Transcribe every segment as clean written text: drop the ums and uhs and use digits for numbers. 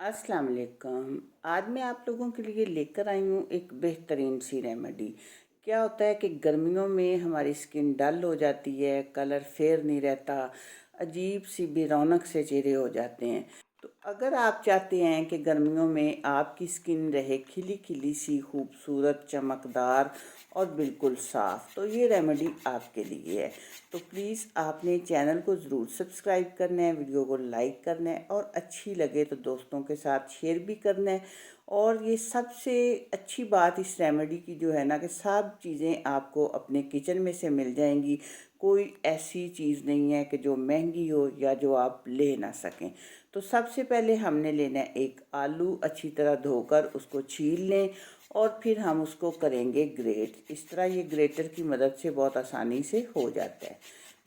अस्सलाम वालेकुम। आज मैं आप लोगों के लिए लेकर आई हूँ एक बेहतरीन सी रेमेडी। क्या होता है कि गर्मियों में हमारी स्किन डल हो जाती है, कलर फेयर नहीं रहता, अजीब सी बेरौनक से चेहरे हो जाते हैं। तो अगर आप चाहते हैं कि गर्मियों में आपकी स्किन रहे खिली खिली सी, खूबसूरत, चमकदार और बिल्कुल साफ़, तो ये रेमेडी आपके लिए है। तो प्लीज़ आपने चैनल को ज़रूर सब्सक्राइब करना है, वीडियो को लाइक करना है और अच्छी लगे तो दोस्तों के साथ शेयर भी करना है। और ये सबसे अच्छी बात इस रेमेडी की जो है ना कि सब चीज़ें आपको अपने किचन में से मिल जाएंगी। कोई ऐसी चीज़ नहीं है कि जो महंगी हो या जो आप ले ना सकें। तो सबसे पहले हमने लेना है एक आलू, अच्छी तरह धोकर उसको छील लें और फिर हम उसको करेंगे ग्रेट। इस तरह ये ग्रेटर की मदद से बहुत आसानी से हो जाता है।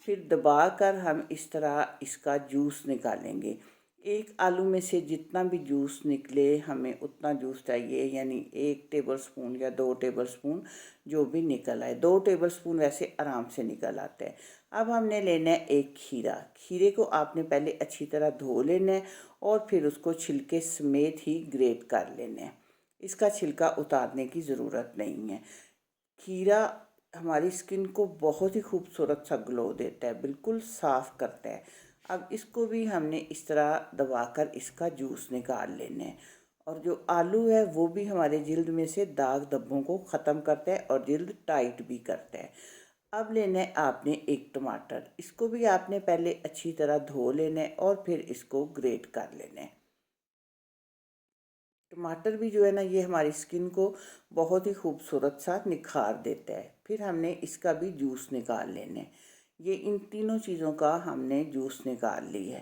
फिर दबाकर हम इस तरह इसका जूस निकालेंगे। एक आलू में से जितना भी जूस निकले हमें उतना जूस चाहिए, यानी 1 टेबलस्पून या 2 टेबलस्पून जो भी निकल आए। 2 टेबलस्पून वैसे आराम से निकल आते हैं। अब हमने लेना है एक खीरा। खीरे को आपने पहले अच्छी तरह धो लेना है और फिर उसको छिलके समेत ही ग्रेट कर लेना है। इसका छिलका उतारने की ज़रूरत नहीं है। खीरा हमारी स्किन को बहुत ही खूबसूरत सा ग्लो देता है, बिल्कुल साफ़ करता है। अब इसको भी हमने इस तरह दबाकर इसका जूस निकाल लेना है। और जो आलू है वो भी हमारे जिल्द में से दाग धब्बों को ख़त्म करता है और जिल्द टाइट भी करता है। अब लेना है आपने एक टमाटर। इसको भी आपने पहले अच्छी तरह धो लेना है और फिर इसको ग्रेट कर लेना है। टमाटर भी जो है ना ये हमारी स्किन को बहुत ही खूबसूरत सा निखार देता है। फिर हमने इसका भी जूस निकाल लेना है। ये इन तीनों चीज़ों का हमने जूस निकाल ली है।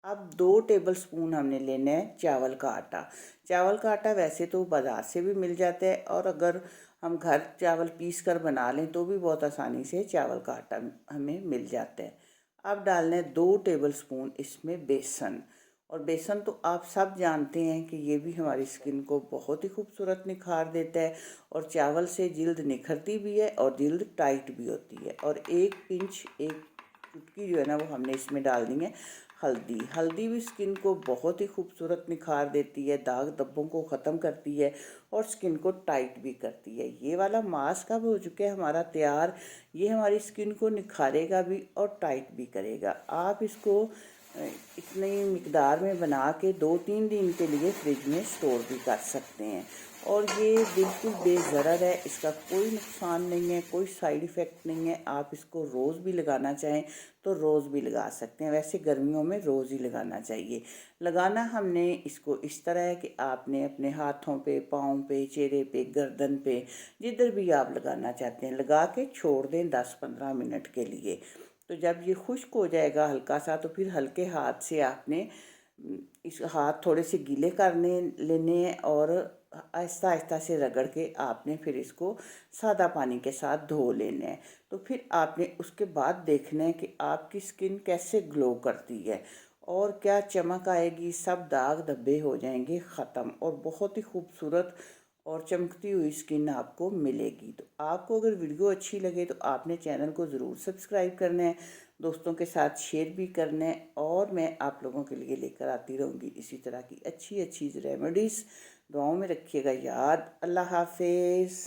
अब 2 टेबलस्पून हमने लेना है चावल का आटा। चावल का आटा वैसे तो बाज़ार से भी मिल जाता है और अगर हम घर चावल पीस कर बना लें तो भी बहुत आसानी से चावल का आटा हमें मिल जाता है। अब डालना है 2 टेबलस्पून इसमें बेसन। और बेसन तो आप सब जानते हैं कि ये भी हमारी स्किन को बहुत ही खूबसूरत निखार देता है और चावल से जिल्द निखरती भी है और जिल्द टाइट भी होती है। और एक पिंच, एक चुटकी जो है ना वो हमने इसमें डाल दी है हल्दी। हल्दी भी स्किन को बहुत ही खूबसूरत निखार देती है, दाग धब्बों को ख़त्म करती है और स्किन को टाइट भी करती है। ये वाला मास्क अब हो चुका है हमारा तैयार। ये हमारी स्किन को निखारेगा भी और टाइट भी करेगा। आप इसको इतनी मिकदार में बना के 2-3 दिन के लिए फ्रिज में स्टोर भी कर सकते हैं। और ये बिल्कुल बेज़रर है, इसका कोई नुकसान नहीं है, कोई साइड इफ़ेक्ट नहीं है। आप इसको रोज़ भी लगाना चाहें तो रोज़ भी लगा सकते हैं। वैसे गर्मियों में रोज़ ही लगाना चाहिए। लगाना हमने इसको इस तरह है कि आपने अपने हाथों पे, पाँव पे, चेहरे पे, गर्दन पे, जिधर भी आप लगाना चाहते हैं लगा के छोड़ दें 10-15 मिनट के लिए। तो जब ये खुश्क हो जाएगा हल्का सा तो फिर हल्के हाथ से आपने इस हाथ थोड़े से गीले करने लेने हैं और आहिस्ता आहिस्ता से रगड़ के आपने फिर इसको सादा पानी के साथ धो लेना है। तो फिर आपने उसके बाद देखना है कि आपकी स्किन कैसे ग्लो करती है और क्या चमक आएगी। सब दाग धब्बे हो जाएंगे ख़त्म और बहुत ही खूबसूरत और चमकती हुई स्किन आपको मिलेगी। तो आपको अगर वीडियो अच्छी लगे तो आपने चैनल को ज़रूर सब्सक्राइब करना है, दोस्तों के साथ शेयर भी करना है और मैं आप लोगों के लिए लेकर आती रहूँगी इसी तरह की अच्छी अच्छी रेमेडीज़। दुआओं में रखिएगा याद। अल्लाह हाफिज़।